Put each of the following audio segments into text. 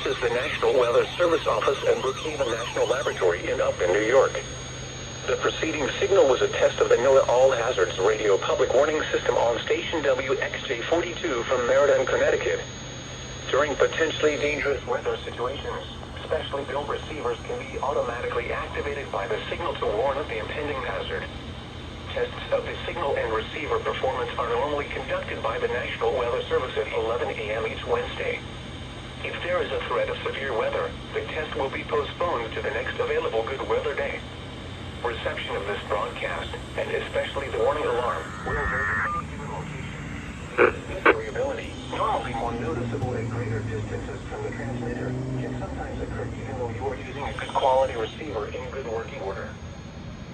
is the National Weather Service Office and Brookhaven National Laboratory in Upton, New York. The preceding signal was a test of the NOAA All Hazards Radio Public Warning System on station WXJ42 from Meriden, Connecticut. During potentially dangerous weather situations, specially built receivers can be automatically activated by the signal to warn of the impending hazard. Tests of the signal and receiver performance are normally conducted by the National Weather Service at 11 a.m. each Wednesday. If there is a threat of severe weather, the test will be postponed to the next available good weather day. Reception of this broadcast, and especially the warning alarm, will vary at any given location. This variability, normally more noticeable at greater distances from the transmitter, can sometimes occur even though you are using a good quality receiver in good working order.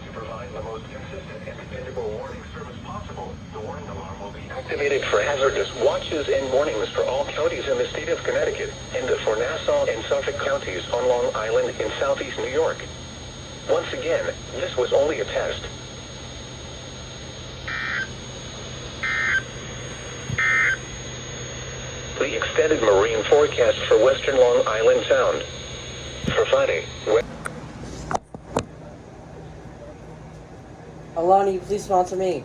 To provide the most consistent and dependable warning service possible, the warning alarm will be activated for hazardous watches and warnings for all counties in the state of Connecticut, and for Nassau and Suffolk counties on Long Island in southeast New York. Once again, this was only a test. The extended marine forecast for western Long Island Sound. For Friday, Alani, please sponsor me.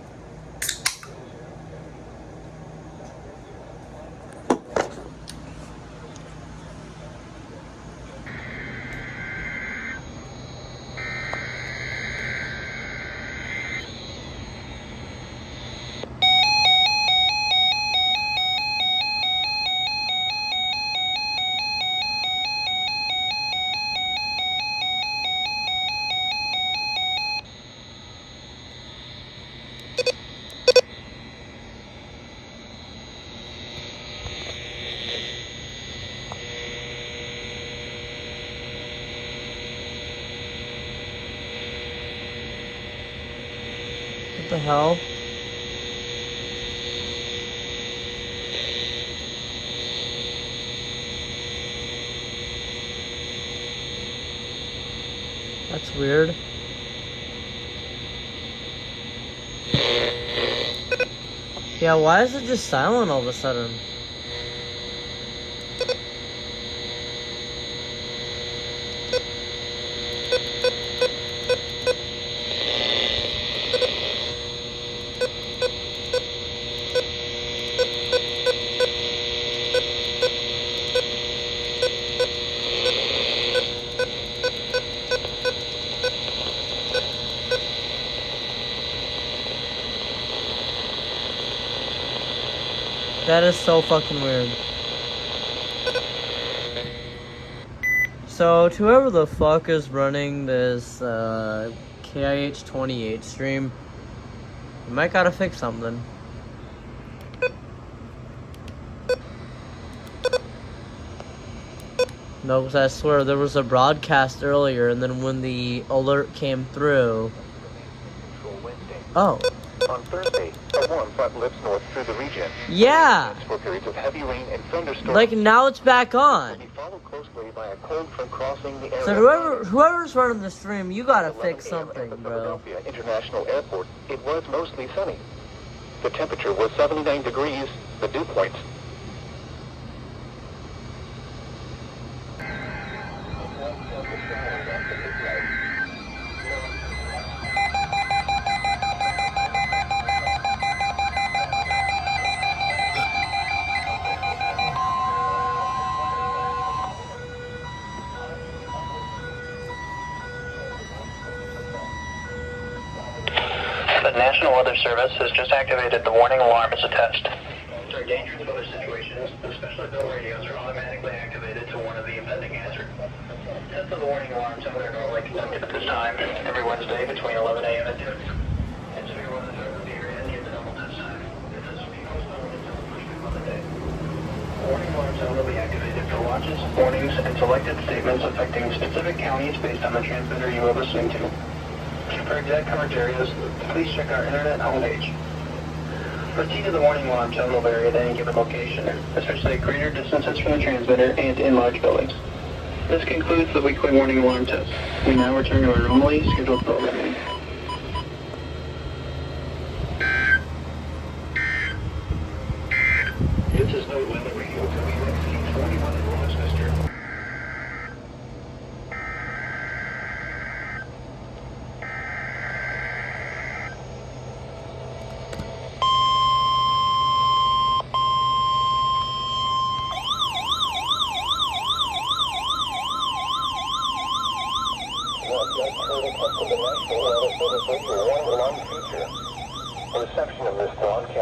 What the hell? That's weird. Yeah, why is it just silent all of a sudden? That is so fucking weird. So, to whoever the fuck is running this KIH28 stream, you might gotta fix something. No, because I swear there was a broadcast earlier, and then when the alert came through... Oh. On Thursday, a warm front lifts north through the region. Yeah! For periods of heavy rain and thunderstorms. Like, now it's back on. Will be followed closely by a cold front crossing the area. So whoever's running the stream, you gotta fix something, bro. Philadelphia International Airport, it was mostly sunny. The temperature was 79 degrees, the dew point. The National Weather Service has just activated the warning alarm as a test. During dangerous weather situations, the specially built radios are automatically activated to warn of the impending hazard. Tests of the warning alarms are normally conducted at this time, every Wednesday between 11 a.m. and 2. And severe weather threat will be at the double test time. The test will be postponed until the first week of the day. The warning alarm sound will be activated for watches, warnings, and selected statements affecting specific counties based on the transmitter you are listening to. For exact coverage areas, please check our internet homepage. Receipt of the warning alarm tone will vary at any given location, especially at greater distances from the transmitter and in large buildings. This concludes the weekly warning alarm test. We now return to our normally scheduled programming. This is no weather radio WXC 21 in Rochester.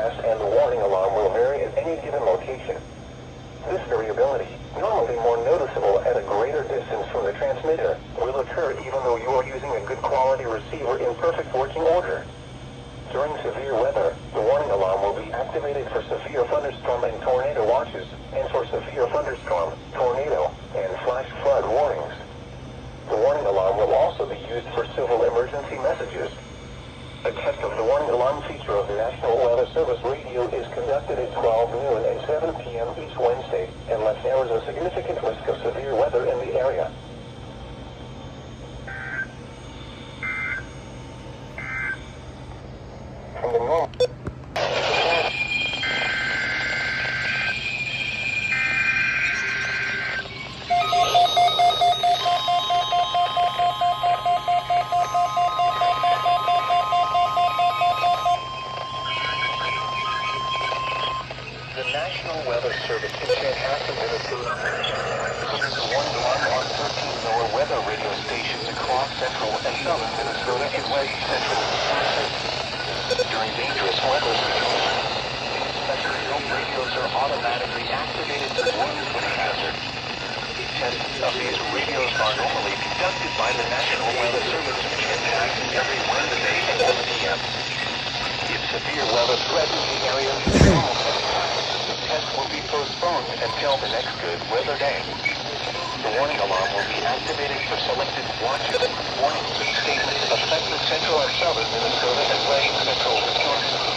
forecast and the warning alarm will vary at any given location. This variability, normally more noticeable at a greater distance from the transmitter, will occur even though you are using a good quality receiver in perfect working order. During severe weather, the warning alarm will be activated for severe thunderstorm and tornado watches, and for severe thunderstorm, tornado, and flash flood warnings. The warning alarm will also be used for civil emergency messages. A test of the warning alarm feature of the National Weather Service radio is conducted at 12 noon and 7 p.m. each Wednesday, unless there is a significant risk of severe weather in the area. From the normal... The National Weather Service in Chanhassen, Minnesota, issues a warning alarm on 13 NOAA weather radio stations across central and southern Minnesota and west central Wisconsin. During dangerous weather situations, these specially built radios are automatically activated to warn of a hazard. Tests of these radios are normally conducted by the National Weather Service in Chanhassen every Wednesday at 1 p.m. If severe weather threatens the area, the test will be postponed until the next good weather day. The warning alarm will be activated for selected watches, warnings, and statements affecting central and southern Minnesota and west central Wisconsin.